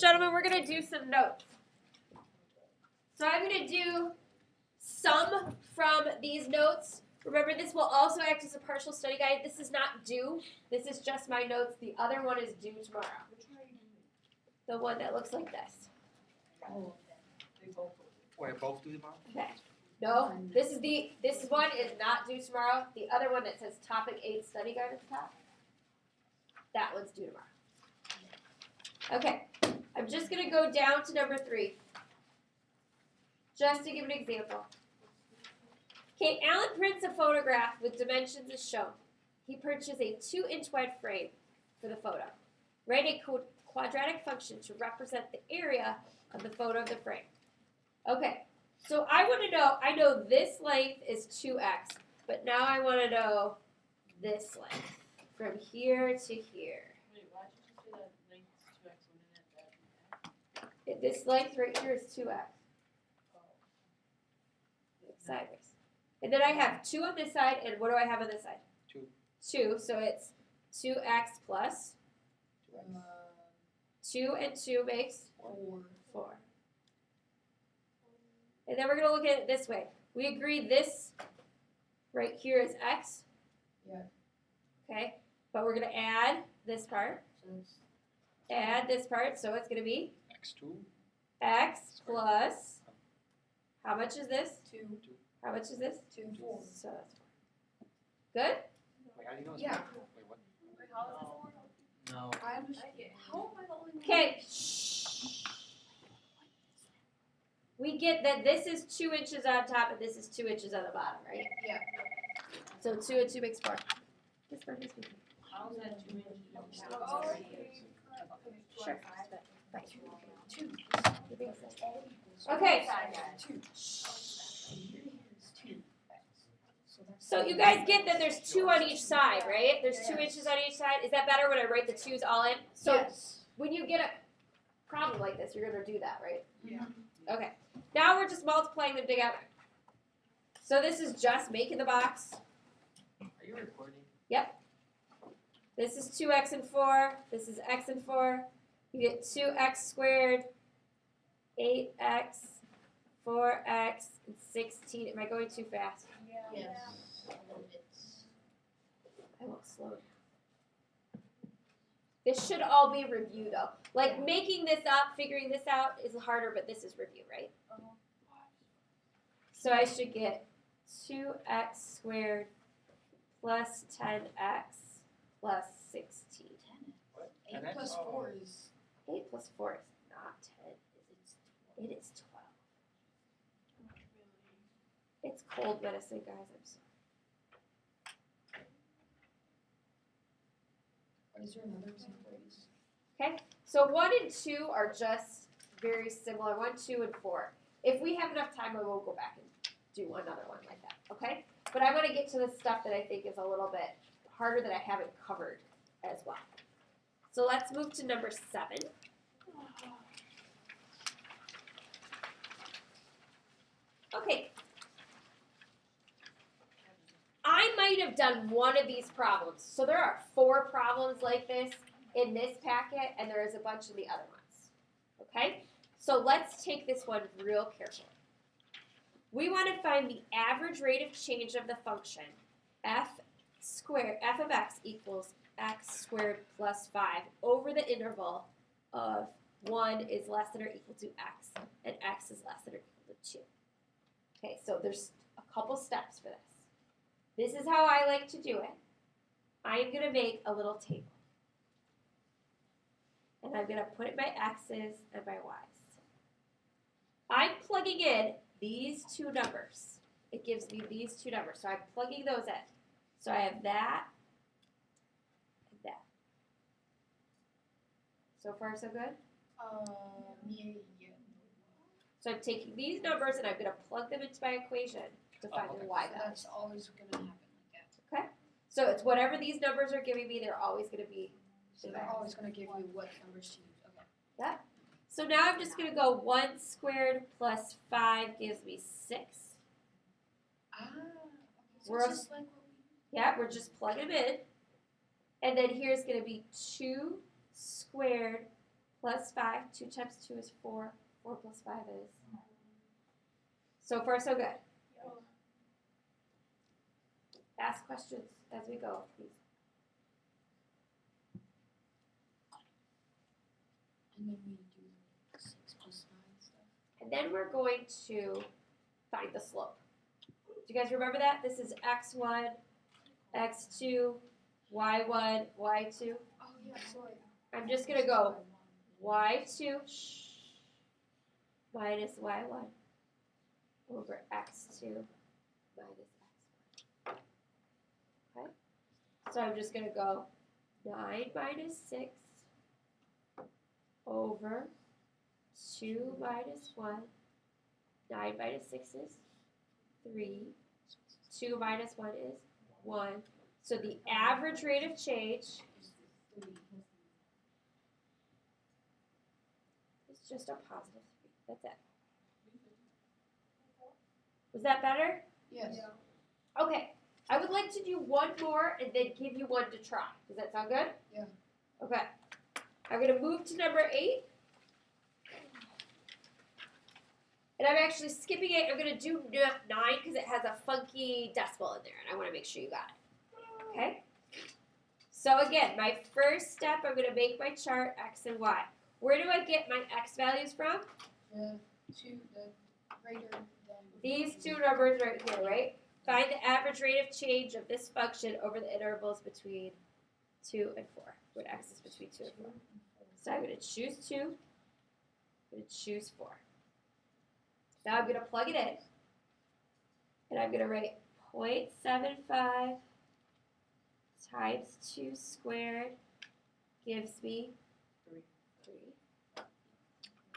gentlemen, we're going to do some notes. So I'm going to do some from these notes. Remember, this will also act as a partial study guide. This is not due. This is just my notes. The other one is due tomorrow. The one that looks like this. Wait, both do tomorrow? Okay. No, this one is not due tomorrow. The other one that says topic 8 study guide at the top, that one's due tomorrow. Okay, I'm just going to go down to number 3, just to give an example. Okay, Alan prints a photograph with dimensions as shown. He purchased a 2-inch wide frame for the photo. Write a quadratic function to represent the area of the photo of the frame. Okay, so I want to know, I know this length is 2x, but now I want to know this length from here to here. Wait, why did you say that length is 2x when it had that? This length right here is 2x. Sideways. And then I have 2 on this side, and what do I have on this side? 2. 2, so it's 2x plus 2 and 2 makes 4. And then we're going to look at it this way. We agree this right here is x. Yeah. Okay, but we're going to add this part. Add this part, so it's going to be X2. x plus, how much is this? 2. How much is this? 2. So that's 4. Good? Wait, how do you know it's Yeah. 4? Wait, what? Wait, how is it 4? No. I understand. How am I the only one? Okay. We get that this is 2 inches on top and this is 2 inches on the bottom, right? Yeah. So 2 and 2 makes 4. This part is me. How is that 2 inches? Sure. Right. 2. Okay. 2. So you guys get that there's 2 on each side, right? There's 2 inches on each side. Is that better when I write the 2's all in? So Yes. when you get a problem like this, you're going to do that, right? Yeah. Okay. Now we're just multiplying them together. So this is just making the box. Are you recording? This is 2x and 4. This is x and 4. You get 2x squared, 8x, 4x, and 16. Am I going too fast? Yes. I won't slow down. This should all be review, though. Like, making this up, figuring this out is harder, but this is review, right? So I should get 2x squared plus 10x plus 16. What? 8 10x? plus 4 is 8 plus 4 is not 10. It is 12. It's cold medicine, guys. I'm sorry. Is there another example? Okay, so 1 and 2 are just very similar. 1, 2, and 4. If we have enough time, we will go back and do another one like that, okay? But I want to get to the stuff that I think is a little bit harder that I haven't covered as well. So let's move to number 7. Okay. I might have done one of these problems. So there are 4 problems like this in this packet, and there is a bunch in the other ones. Okay? So let's take this one real carefully. We want to find the average rate of change of the function f of x equals x squared plus 5 over the interval of 1 is less than or equal to x, and x is less than or equal to 2. Okay, so there's a couple steps for this. This is how I like to do it. I am going to make a little table. And I'm going to put my x's and my y's. I'm plugging in these 2 numbers. It gives me these 2 numbers. So I'm plugging those in. So I have that and that. So far, so good? Yeah. So I'm taking these numbers and I'm going to plug them into my equation to find okay. the y So value. that's always gonna happen like that. So it's whatever these numbers are giving me, they're always going to be. So they're always gonna give you what numbers to use. Okay. So now I'm just going to go 1 squared plus 5 gives me 6. Ah. So We're it's just like what we. Yeah, we're just plugging them in. And then here's going to be 2 squared plus 5. 2 times 2 is 4. 4 plus 5 is. So far, so good. Ask questions as we go, please. And then we do 6 plus 9 stuff. And then we're going to find the slope. Do you guys remember that? This is x1, x2, y1, y2. Oh, yeah, sorry. I'm just going to go y2 minus y1 over x2 minus x1. Okay? So I'm just going to go 9 minus 6 over 2 minus 1. 9 minus 6 is 3. 2 minus 1 is 1. So the average rate of change is just a positive 3. That's it. Was that better? Yes. Okay. I would like to do one more and then give you one to try. Does that sound good? Yeah. Okay. I'm going to move to number 8. And I'm actually skipping it. I'm going to do 9 because it has a funky decimal in there, and I want to make sure you got it. Okay? So again, my first step, I'm going to make my chart x and y. Where do I get my x values from? The greater than. These two numbers right here, right? Find the average rate of change of this function over the intervals between 2 and 4, when x is between 2 and 4. So I'm going to choose 2. I'm going to choose 4. Now I'm going to plug it in. And I'm going to write 0.75 times 2 squared gives me 3.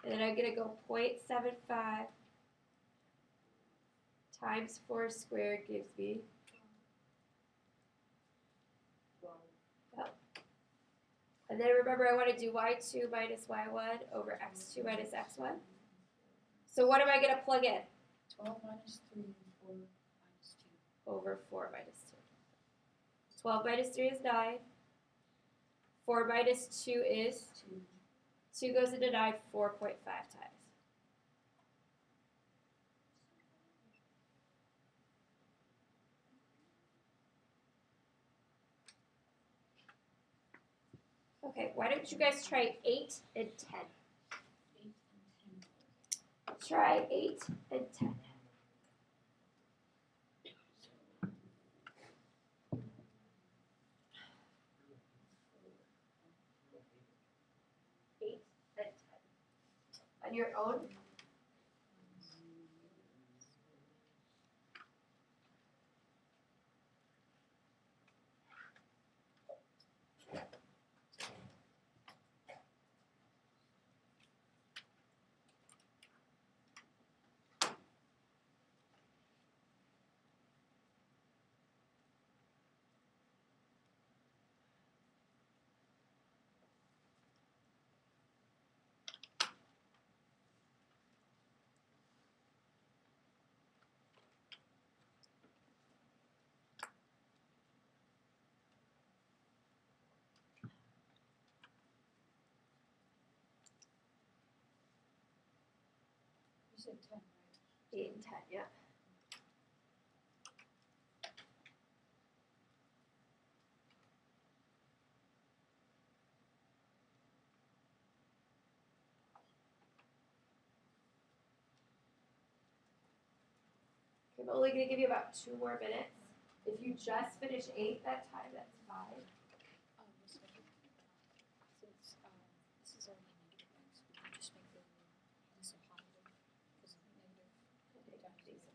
And then I'm going to go 0.75 times 4 squared gives me 12. And then remember I want to do y2 minus y1 over x2 minus x1. So what am I going to plug in? 12 minus 3 and 4 minus 2. Over 4 minus 2. 12 minus 3 is 9. 4 minus 2 is 2. 2 goes into 9 4.5 times. Okay, why don't you guys try 8 and 10? 8 and 10. Try 8 and 10. On your own? You said 10, right? 8 and 10, yeah. I'm only going to give you about 2 more minutes. If you just finish 8 that time, that's fine. This way. Since this is already negative x, we can just make this a positive because of negative. Times these.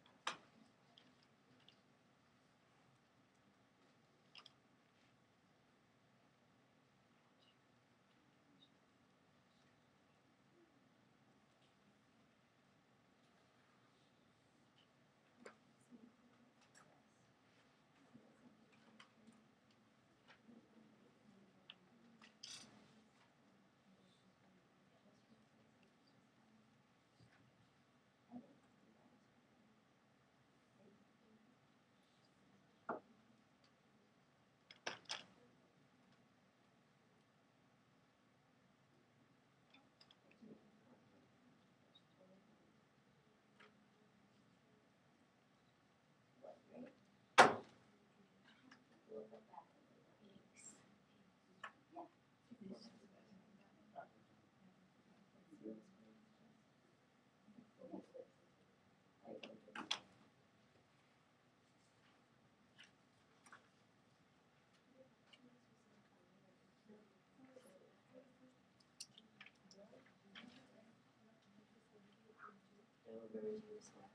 I don't remember doing this one.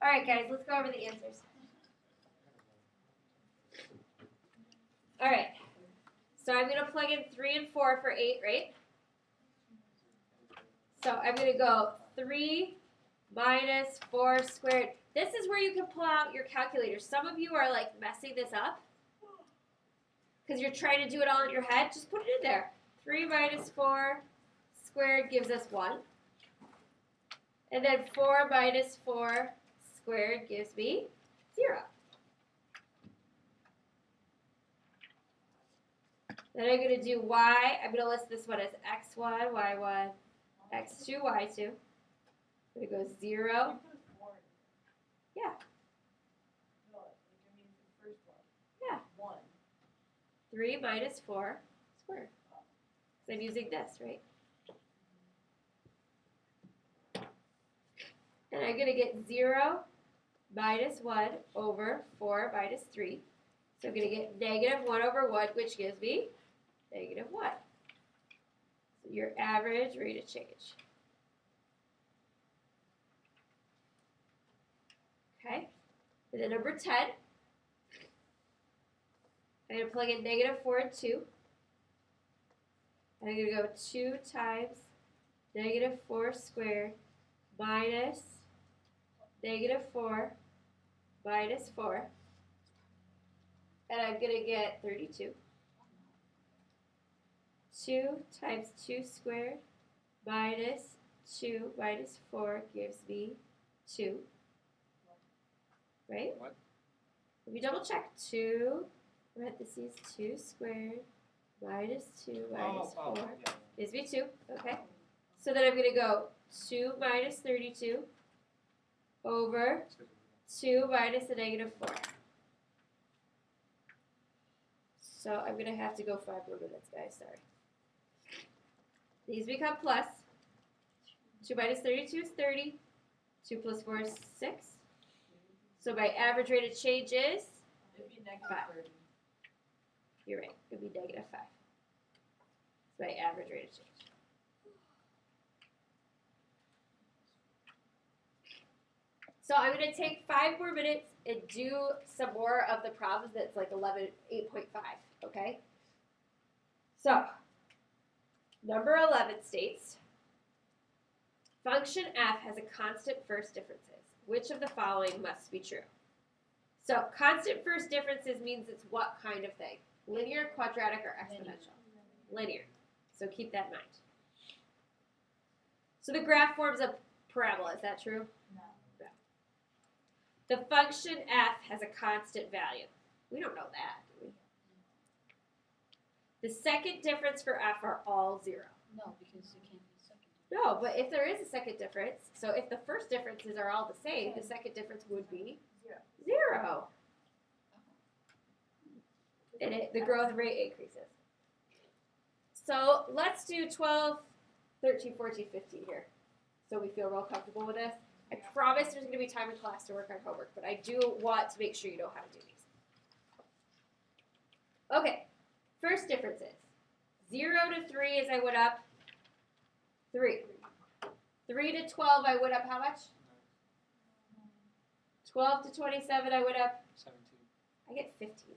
All right, guys, let's go over the answers. All right, so I'm going to plug in 3 and 4 for 8, right? So I'm going to go 3 minus 4 squared. This is where you can pull out your calculator. Some of you are like messing this up because you're trying to do it all in your head. Just put it in there. 3 minus 4 squared gives us 1. And then 4 minus 4 squared gives me 0. Then I'm going to do y. I'm going to list this one as x1, y1, x2, y2. I'm going to go 0. Yeah. Yeah. 3 minus 4 squared. So I'm using this, right? And I'm going to get 0 minus 1 over 4 minus 3. So I'm going to get negative 1 over 1, which gives me negative 1. So your average rate of change. Okay? And then number 10, I'm going to plug in negative 4 and 2. And I'm going to go 2 times negative 4 squared minus negative 4 minus 4. And I'm going to get 32. 2 times 2 squared minus 2 minus 4 gives me 2. Right? What? Let me double check. 2 parentheses 2 squared minus 2 minus 4 yeah. gives me 2. Okay. So then I'm going to go 2 minus 32 over 2 minus a negative 4. So I'm going to have to go 5 more minutes, guys. Sorry. These become plus. 2 minus 32 is 30. 2 plus 4 is 6. So my average rate of change is? It'd be negative 5. 30. You're right. It would be negative 5. It's my average rate of change. So I'm going to take 5 more minutes and do some more of the problems that's like 8.5, okay? So, number 11 states, function f has a constant first differences. Which of the following must be true? So, constant first differences means it's what kind of thing? Linear, quadratic, or exponential? Linear. So keep that in mind. So the graph forms a parabola, is that true? No. The function f has a constant value. We don't know that, do we? The second difference for f are all 0. No, because it can't be second. No, but if there is a second difference, so if the first differences are all the same, the second difference would be 0. And the growth rate increases. So let's do 12, 13, 14, 15 here. So we feel real comfortable with this. I promise there's going to be time in class to work on homework, but I do want to make sure you know how to do these. Okay, first differences. 0 to 3 is I went up 3. 3 to 12 I went up how much? 12 to 27 I went up, 17. I get 15.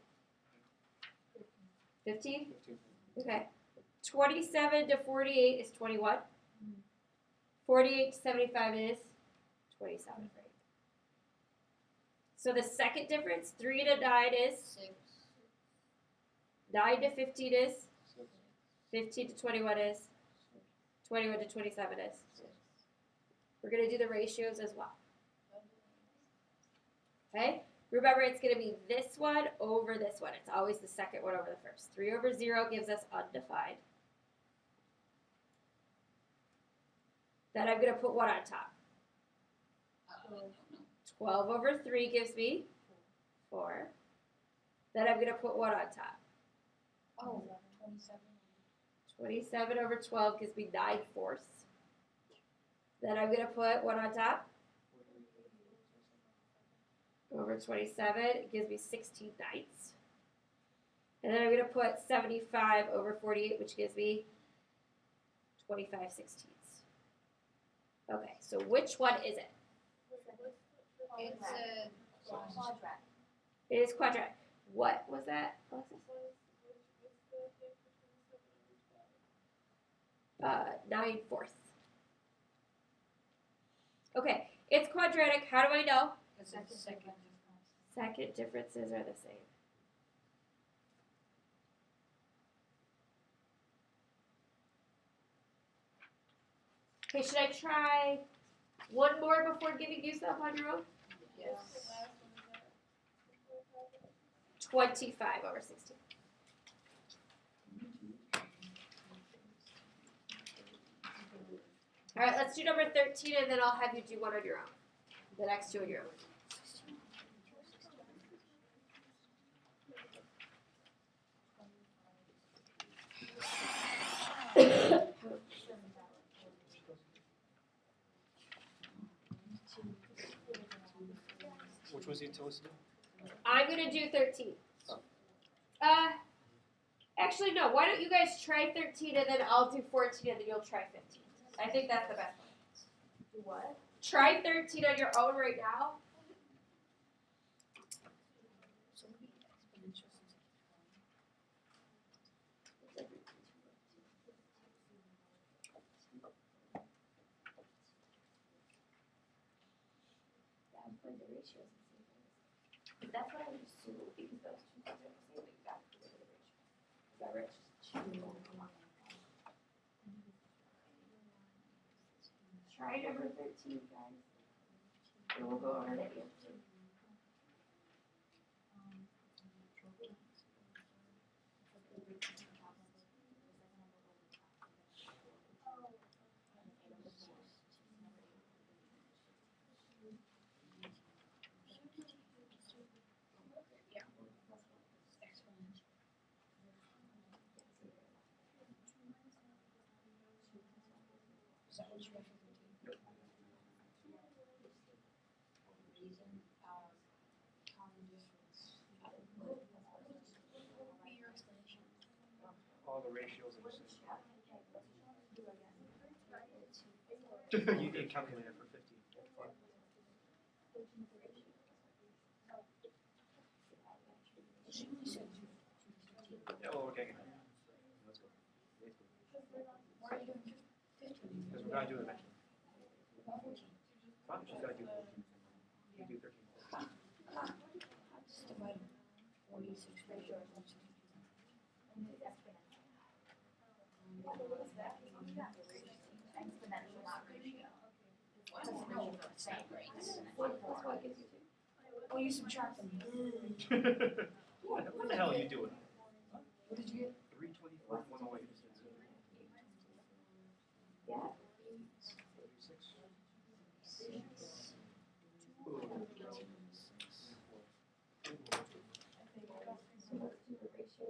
15? 15. Okay. 27 to 48 is 21. 48 to 75 is 27. Right? So the second difference, 3 to 9 is 6. 9 to 15 is 6. 15 to 21 is 21 to 27 is. We're going to do the ratios as well. Okay? Remember, it's going to be this one over this one. It's always the second one over the first. 3 over 0 gives us undefined. Then I'm going to put what on top? 12 over 3 gives me 4. Then I'm going to put what on top? Oh, 27. 27 over 12 gives me 9/4. Then I'm going to put what on top? Over 27, it gives me 16/9. And then I'm going to put 75 over 48, which gives me 25/16. Okay, so which one is it? It's a quadrant. It is quadratic. What was that, Alexis? 9/4. Okay, it's quadratic. How do I know? Because it's second. Second differences are the same. Okay, should I try one more before giving you some on your own? Yes. 25 over 16. All right, let's do number 13, and then I'll have you do one on your own. The next two on your own. Which was it told us to do? I'm gonna do 13. Oh. Actually, no. Why don't you guys try 13, and then I'll do 14, and then you'll try 15. I think that's the best one. Do what? Try 13 on your own right now. So maybe exponential since That's what I would assume, because those two things are the same exact ratio. Is that right? Try number 13, guys. And we'll go over the answer. Is that what you're referring to? Reason, common difference. What would be your explanation? All the ratios are the same. You need a calculator for 50. She only said Yeah, well, okay. Let's go. why are you doing 15? Because we're gonna do it eventually. 14. Fine, she's gotta do 14. You do 13. Just divide 46 by 14. Exponential, not ratio. No, same, right? What gives you 2? Well, you subtract them. What the hell are you doing? What did you get? 324, 108. Yeah. 36. So let's do the ratio.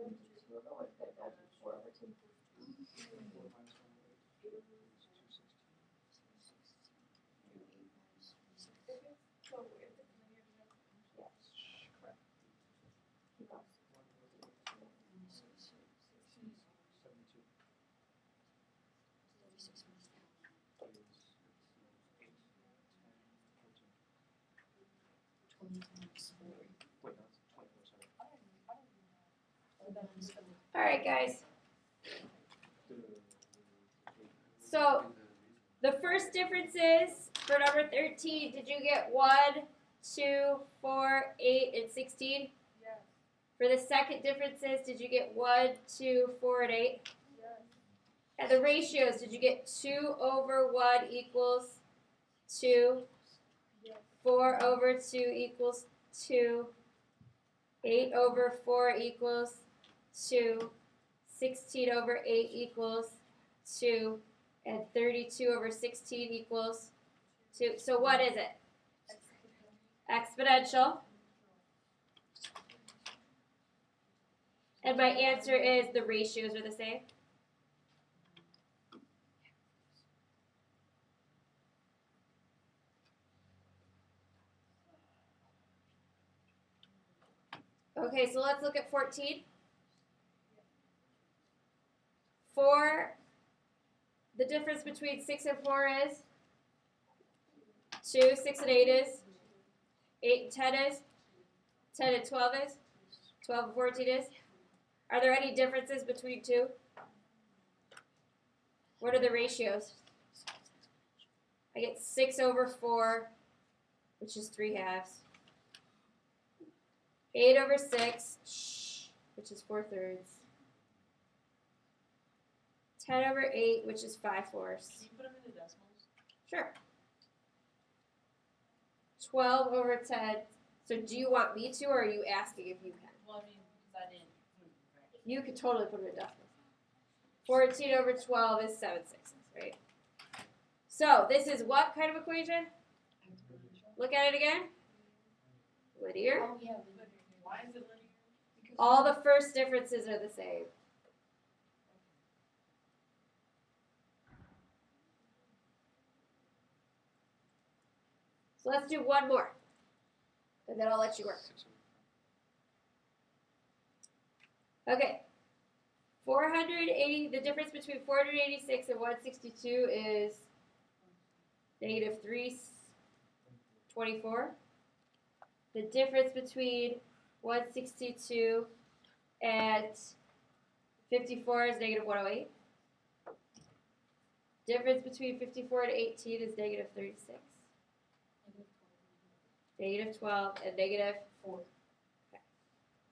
2 over 1 could have done 4 over 2. Keep up. 20 times 4. Wait, no, it's 24, sorry. All right, guys. So the first difference is for number 13, did you get 1, 2, 4, 8, and 16? Yes. For the second difference is, did you get 1, 2, 4, and 8? Yes. And the ratios, did you get 2 over 1 equals 2? Yes. 4 over 2 equals 2, 8 over 4 equals 2, 16 over 8 equals 2, and 32 over 16 equals 2. So what is it? Exponential. And my answer is the ratios are the same. Okay, so let's look at 14. 4, the difference between 6 and 4 is 2, 6 and 8 is 8 and 10 is 10 and 12 is 12 and 14 is. Are there any differences between 2? What are the ratios? I get 6 over 4, which is 3 halves. 8 over 6, which is 4 thirds. 10 over 8, which is 5 fourths. Can you put them into decimals? Sure. 12 over 10. So do you want me to, or are you asking if you can? Well, I mean, because I didn't put them right. You could totally put them in decimals. 14 over 12 is 7 sixths, right? So this is what kind of equation? Look at it again. Linear. Oh, yeah, linear. Why is it linear? Because All the first differences are the same. So let's do one more, and then I'll let you work. Okay. 480, the difference between 486 and 162 is negative 324. The difference between 162 and 54 is negative 108. Difference between 54 and 18 is negative 36. Negative 12 and negative 4. Okay.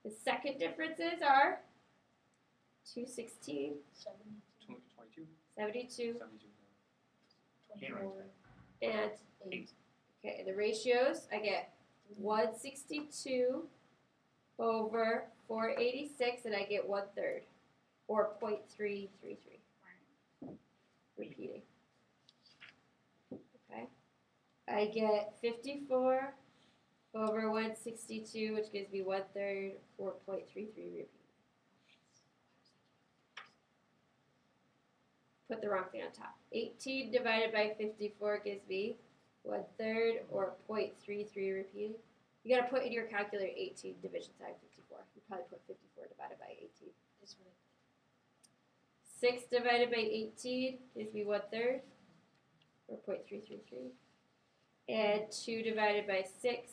The second differences are 216, 22, 72, 72. Handwriting's bad. and 8. okay, and the ratios, I get 162 over 486, and I get 1/3, or 0.333. Repeating. Okay. I get 54 over 162, which gives me 1/3, 4.33 repeating. Put the wrong thing on top. 18 divided by 54 gives me 1/3, or 0.33 repeating. You gotta put in your calculator 18 division times 54. You probably put 54 divided by 18. This way. 6 divided by 18 gives me 1/3, or 0.333. And 2 divided by 6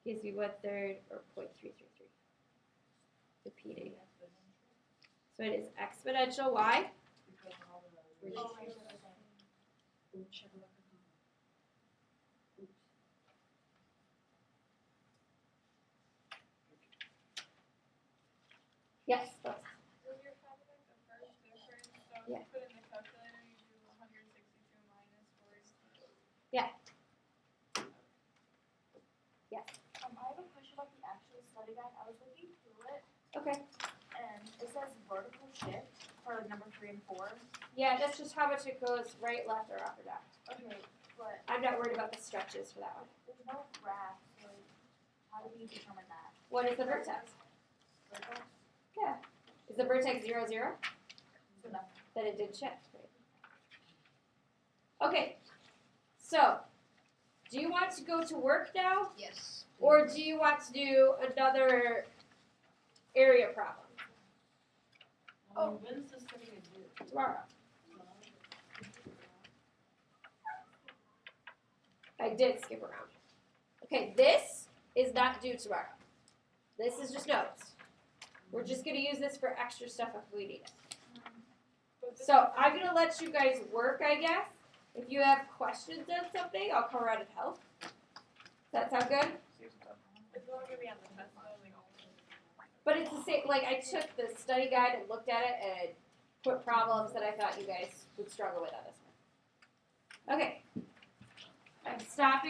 gives me 1/3, or 0.333. Repeating. So it is exponential. Why? Because of all the Oh, ratios. right. Yes. That's, When you're finding the first difference, so if Yeah. you put in the calculator, you do 162 minus 40. yes. I have a question about the actual study guide. I was looking through it, Okay. and it says vertical shift for like number 3 and 4. Yeah, that's just how much it goes right, left, or up or down. Okay, but I'm not worried about the stretches for that one. there's no graph. Like, how do we determine that? What is the vertex? Vertical? Yeah. Is the vertex 0, 0? So nothing. Then it did shift. Right? Okay. So, do you want to go to work now? Yes. Or do you want to do another area problem Oh, when's the study gonna do? tomorrow? I did skip around. Okay, this is not due tomorrow. This is just notes. We're just going to use this for extra stuff if we need it. So I'm going to let you guys work, I guess. If you have questions on something, I'll come around and help. Does that sound good? Save some time. It's not gonna be on the test though, like. But it's the same, like I took the study guide and looked at it and put problems that I thought you guys would struggle with on this one. Okay. I'm stopping.